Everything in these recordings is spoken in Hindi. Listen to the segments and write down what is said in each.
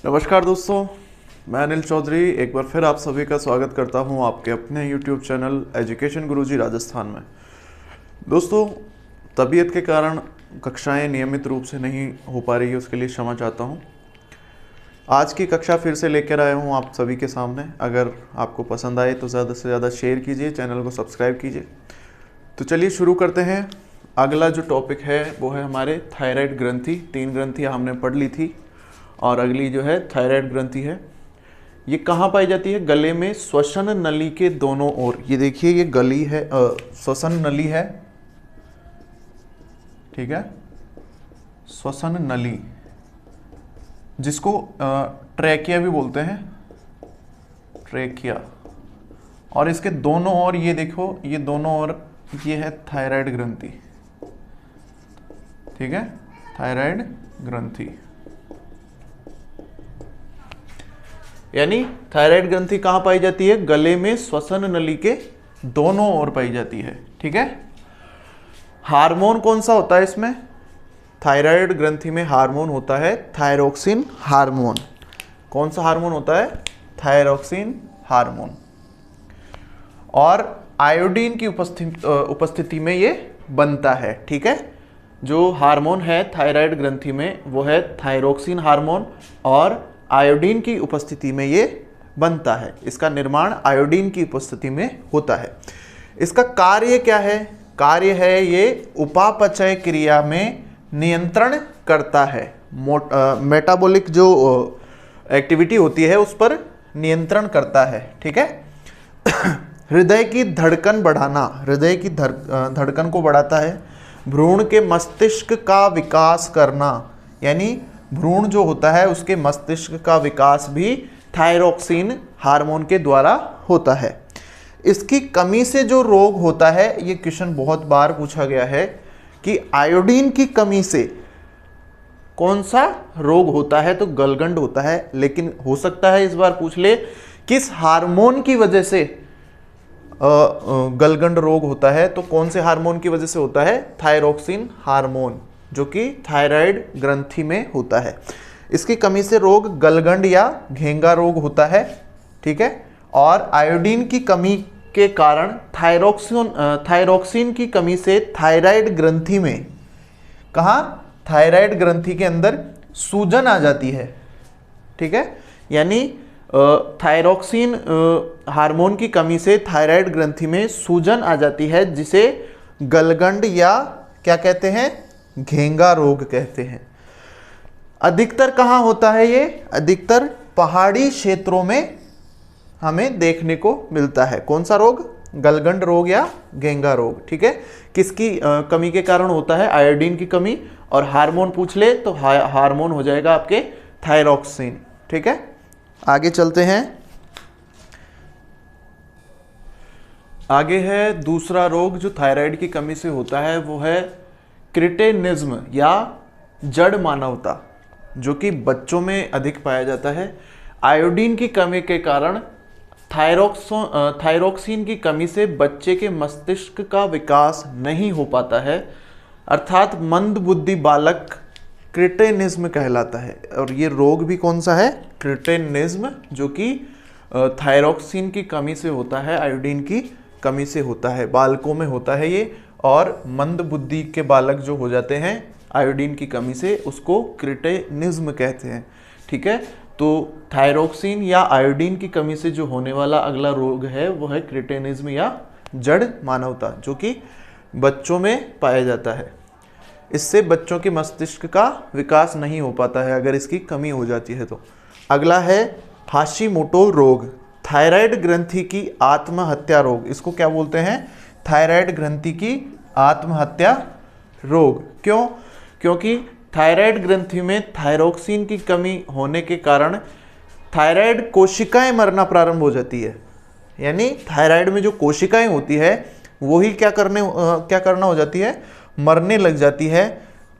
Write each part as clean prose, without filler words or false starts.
नमस्कार दोस्तों, मैं अनिल चौधरी एक बार फिर आप सभी का स्वागत करता हूं आपके अपने YouTube चैनल एजुकेशन गुरुजी राजस्थान में। दोस्तों, तबीयत के कारण कक्षाएं नियमित रूप से नहीं हो पा रही है, उसके लिए क्षमा चाहता हूं। आज की कक्षा फिर से लेकर आया हूं आप सभी के सामने। अगर आपको पसंद आए तो ज़्यादा से ज़्यादा शेयर कीजिए, चैनल को सब्सक्राइब कीजिए। तो चलिए शुरू करते हैं। अगला जो टॉपिक है वो है हमारे थायराइड ग्रंथि। 3 ग्रंथियाँ हमने पढ़ ली थी और अगली जो है थायराइड ग्रंथि है। ये कहाँ पाई जाती है? गले में श्वसन नली के दोनों ओर। ये देखिए, ये गली है, श्वसन नली है, ठीक है, श्वसन नली, जिसको ट्रैकिया भी बोलते हैं, ट्रैकिया। और इसके दोनों ओर ये देखो, ये दोनों ओर ये है थायराइड ग्रंथि, ठीक है, थायराइड ग्रंथि। यानी थायराइड ग्रंथि कहाँ पाई जाती है? गले में श्वसन नली के दोनों ओर पाई जाती है, ठीक है। हार्मोन कौन सा होता है इसमें? थायराइड ग्रंथि में हार्मोन होता है थायरोक्सिन हार्मोन। कौन सा हार्मोन होता है? Thyroxine hormone. और आयोडीन की उपस्थिति में ये बनता है, ठीक है। जो हार्मोन है थायराइड ग्रंथि में वो है थायरोक्सिन हार्मोन और आयोडीन की उपस्थिति में ये बनता है। इसका निर्माण आयोडीन की उपस्थिति में होता है। इसका कार्य क्या है? कार्य है ये उपापचय क्रिया में नियंत्रण करता है। मेटाबॉलिक जो एक्टिविटी होती है उस पर नियंत्रण करता है, ठीक है। हृदय की धड़कन बढ़ाना, हृदय की धड़कन को बढ़ाता है। भ्रूण के मस्तिष्क का विकास करना, यानी भ्रूण जो होता है उसके मस्तिष्क का विकास भी थायरोक्सिन हार्मोन के द्वारा होता है। इसकी कमी से जो रोग होता है, ये क्वेश्चन बहुत बार पूछा गया है कि आयोडीन की कमी से कौन सा रोग होता है? तो गलगंड होता है। लेकिन हो सकता है इस बार पूछ ले किस हार्मोन की वजह से गलगंड रोग होता है, तो कौन से हार्मोन की वजह से होता है? थायरोक्सिन हार्मोन, जो कि थायराइड ग्रंथि में होता है। इसकी कमी से रोग गलगंड या घेंगा रोग होता है, ठीक है। और आयोडीन की कमी के कारण थायरोक्सिन की कमी से थायराइड ग्रंथि में, कहाँ? थायराइड ग्रंथि के अंदर सूजन आ जाती है, ठीक है। यानी थायरोक्सिन हार्मोन की कमी से थायराइड ग्रंथि में सूजन आ जाती है, जिसे गलगंड या क्या कहते हैं? घेंगा रोग कहते हैं। अधिकतर कहाँ होता है ये? अधिकतर पहाड़ी क्षेत्रों में हमें देखने को मिलता है। कौन सा रोग? गलगंड रोग या घेंगा रोग, ठीक है। किसकी कमी के कारण होता है? आयोडीन की कमी। और हार्मोन पूछ ले तो हार्मोन हो जाएगा आपके थायरोक्सिन, ठीक है। आगे चलते हैं। आगे है दूसरा रोग जो थायराइड की कमी से होता है, वो है क्रिटेनिज्म या जड़ मानवता, जो कि बच्चों में अधिक पाया जाता है। आयोडीन की कमी के कारण थायरोक्सिन की कमी से बच्चे के मस्तिष्क का विकास नहीं हो पाता है, अर्थात मंद बुद्धि बालक क्रिटेनिज्म कहलाता है। और ये रोग भी कौन सा है? क्रिटेनिज्म, जो कि थायरोक्सिन की कमी से होता है, आयोडीन की कमी से होता है, बालकों में होता है ये। और मंद बुद्धि के बालक जो हो जाते हैं आयोडीन की कमी से, उसको क्रिटेनिज्म कहते हैं, ठीक है। तो थायरोक्सिन या आयोडीन की कमी से जो होने वाला अगला रोग है वो है क्रिटेनिज्म या जड़ मानवता, जो कि बच्चों में पाया जाता है। इससे बच्चों के मस्तिष्क का विकास नहीं हो पाता है अगर इसकी कमी हो जाती है तो। अगला है हाशिमोटो रोग, थायराइड ग्रंथि की आत्महत्या रोग। इसको क्या बोलते हैं? थायराइड ग्रंथि की आत्महत्या रोग। क्यों? क्योंकि थायराइड ग्रंथि में थायरोक्सिन की कमी होने के कारण थायराइड कोशिकाएं मरना प्रारंभ हो जाती है। यानी थायराइड में जो कोशिकाएं होती है वही क्या करना हो जाती है? मरने लग जाती है।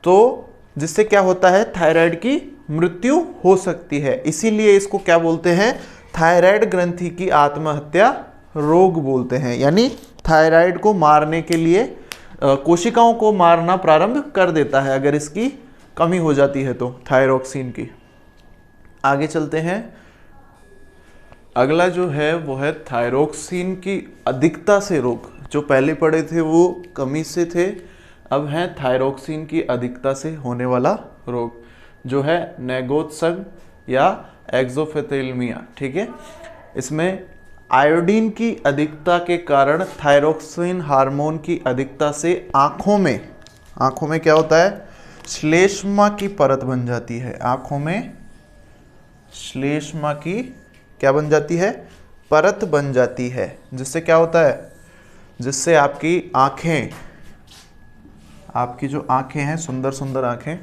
तो जिससे क्या होता है? थायराइड की मृत्यु हो सकती है। इसीलिए इसको क्या बोलते हैं? थायराइड ग्रंथि की आत्महत्या रोग बोलते हैं। यानी थायराइड को मारने के लिए कोशिकाओं को मारना प्रारंभ कर देता है अगर इसकी कमी हो जाती है तो थायरोक्सिन की। आगे चलते हैं। अगला जो है वो है थायरोक्सिन की अधिकता से रोग। जो पहले पढ़े थे वो कमी से थे, अब है थायरोक्सिन की अधिकता से होने वाला रोग जो है नेगोत्सर्ग या एक्सोथेल्मिया। ठीक है, इसमें आयोडीन की अधिकता के कारण थायरोक्सिन हार्मोन की अधिकता से आंखों में क्या होता है, श्लेष्मा की परत बन जाती है। आंखों में श्लेष्मा की क्या बन जाती है, परत बन जाती है, जिससे क्या होता है, जिससे आपकी आंखें, आपकी जो आंखें हैं, सुंदर सुंदर आंखें,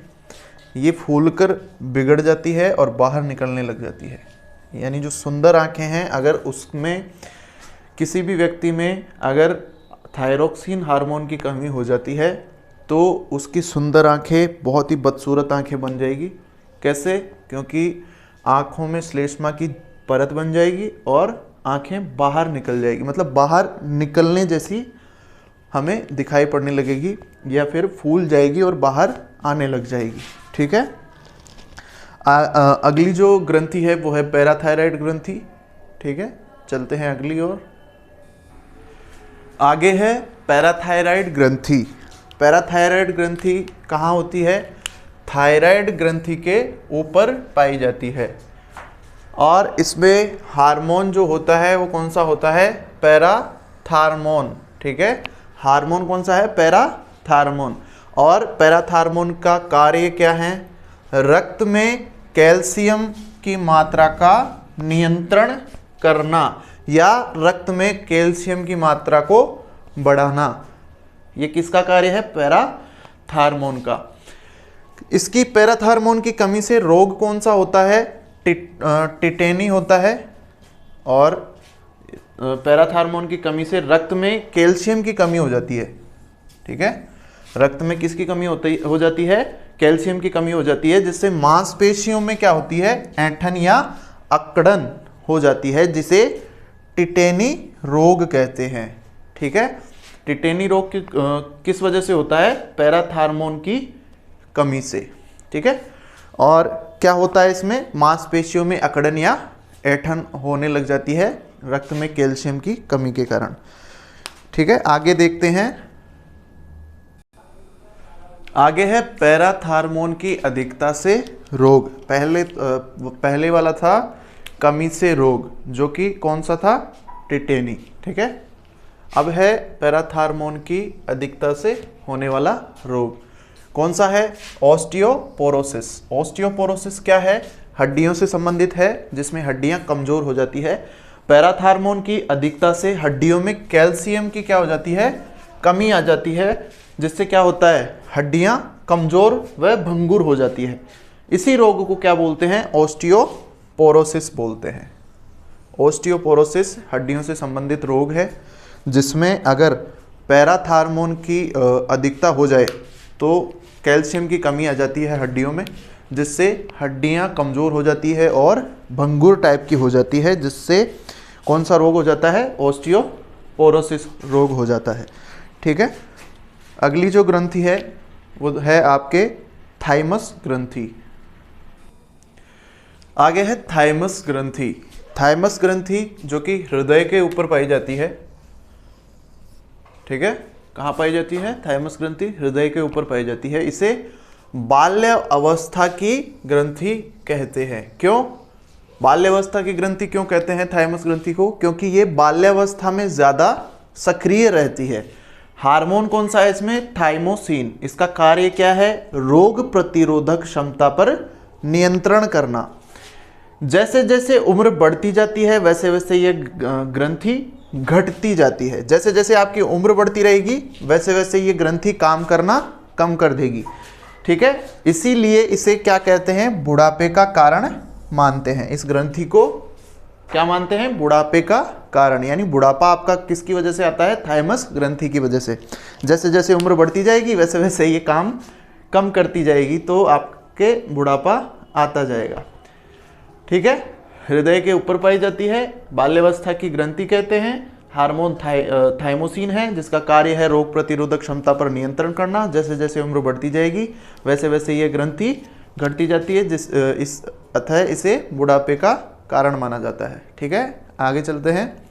ये फूलकर बिगड़ जाती है और बाहर निकलने लग जाती है। यानी जो सुंदर आंखें हैं, अगर उसमें किसी भी व्यक्ति में अगर थायरोक्सिन हार्मोन की कमी हो जाती है तो उसकी सुंदर आंखें बहुत ही बदसूरत आंखें बन जाएगी। कैसे? क्योंकि आंखों में श्लेष्मा की परत बन जाएगी और आंखें बाहर निकल जाएगी, मतलब बाहर निकलने जैसी हमें दिखाई पड़ने लगेगी, या फिर फूल जाएगी और बाहर आने लग जाएगी। ठीक है, अगली जो ग्रंथि है वो है पैराथायराइड ग्रंथि। ठीक है, चलते हैं अगली ओर। आगे है पैराथायराइड ग्रंथि। पैराथायराइड ग्रंथि कहाँ होती है? थायराइड ग्रंथि के ऊपर पाई जाती है, और इसमें हार्मोन जो होता है वो कौन सा होता है? पैराथार्मोन। ठीक है, हार्मोन कौन सा है? पैराथार्मोन। और पैराथार्मोन का कार्य क्या है? रक्त में कैल्शियम की मात्रा का नियंत्रण करना या रक्त में कैल्शियम की मात्रा को बढ़ाना। ये किसका कार्य है? पैराथार्मोन का। इसकी पैराथार्मोन की कमी से रोग कौन सा होता है? टिटेनी होता है। और पैराथार्मोन की कमी से रक्त में कैल्शियम की कमी हो जाती है। ठीक है, रक्त में किसकी कमी हो जाती है? कैल्शियम की कमी हो जाती है, जिससे मांसपेशियों में क्या होती है? ऐंठन या अकड़न हो जाती है, जिसे टिटेनी रोग कहते हैं। ठीक है, टिटेनी रोग किस वजह से होता है? पैराथार्मोन की कमी से। ठीक है, और क्या होता है इसमें? मांसपेशियों में अकड़न या ऐंठन होने लग जाती है रक्त में कैल्शियम की कमी के कारण। ठीक है, आगे देखते हैं। आगे है पैराथार्मोन की अधिकता से रोग। पहले वाला था कमी से रोग, जो कि कौन सा था? टिटेनी। ठीक है, अब है पैराथार्मोन की अधिकता से होने वाला रोग। कौन सा है? ऑस्टियोपोरोसिस। ऑस्टियोपोरोसिस क्या है? हड्डियों से संबंधित है, जिसमें हड्डियां कमजोर हो जाती है। पैराथार्मोन की अधिकता से हड्डियों में कैल्शियम की क्या हो जाती है? कमी आ जाती है, जिससे क्या होता है? हड्डियां कमजोर व भंगुर हो जाती है। इसी रोग को क्या बोलते हैं? ऑस्टियोपोरोसिस बोलते हैं। ऑस्टियोपोरोसिस हड्डियों से संबंधित रोग है, जिसमें अगर पैराथार्मोन की अधिकता हो जाए तो कैल्शियम की कमी आ जाती है हड्डियों में, जिससे हड्डियां कमजोर हो जाती है और भंगुर टाइप की हो जाती है, जिससे कौन सा रोग हो जाता है? ऑस्टियोपोरोसिस रोग हो जाता है। ठीक है, अगली जो ग्रंथि है वो है आपके थाइमस ग्रंथि। आगे है थाइमस ग्रंथि। थाइमस ग्रंथि जो कि हृदय के ऊपर पाई जाती है। ठीक है, कहाँ पाई जाती है? थाइमस ग्रंथि हृदय के ऊपर पाई जाती है। इसे बाल्य अवस्था की ग्रंथि कहते हैं। क्यों बाल्यावस्था की ग्रंथि क्यों कहते हैं थाइमस ग्रंथि को? क्योंकि ये बाल्यावस्था में ज्यादा सक्रिय रहती है। हार्मोन कौन सा है इसमें? थाइमोसिन। इसका कार्य क्या है? रोग प्रतिरोधक क्षमता पर नियंत्रण करना। जैसे जैसे उम्र बढ़ती जाती है वैसे वैसे ये ग्रंथि घटती जाती है। जैसे जैसे आपकी उम्र बढ़ती रहेगी वैसे वैसे ये ग्रंथि काम करना कम कर देगी। ठीक है, इसीलिए इसे क्या कहते हैं? बुढ़ापे का कारण मानते हैं। इस ग्रंथि को क्या मानते हैं? बुढ़ापे का कारण। यानी बुढ़ापा आपका किसकी वजह से आता है? थाइमस ग्रंथि की वजह से। जैसे जैसे उम्र बढ़ती जाएगी वैसे वैसे ये काम कम करती जाएगी, तो आपके बुढ़ापा आता जाएगा। ठीक है, हृदय के ऊपर पाई जाती है, बाल्यावस्था की ग्रंथि कहते हैं। हार्मोन थाइमोसिन है, जिसका कार्य है रोग प्रतिरोधक क्षमता पर नियंत्रण करना। जैसे जैसे उम्र बढ़ती जाएगी वैसे वैसे ये ग्रंथि घटती जाती है, अतः इसे बुढ़ापे का कारण माना जाता है। ठीक है, आगे चलते हैं।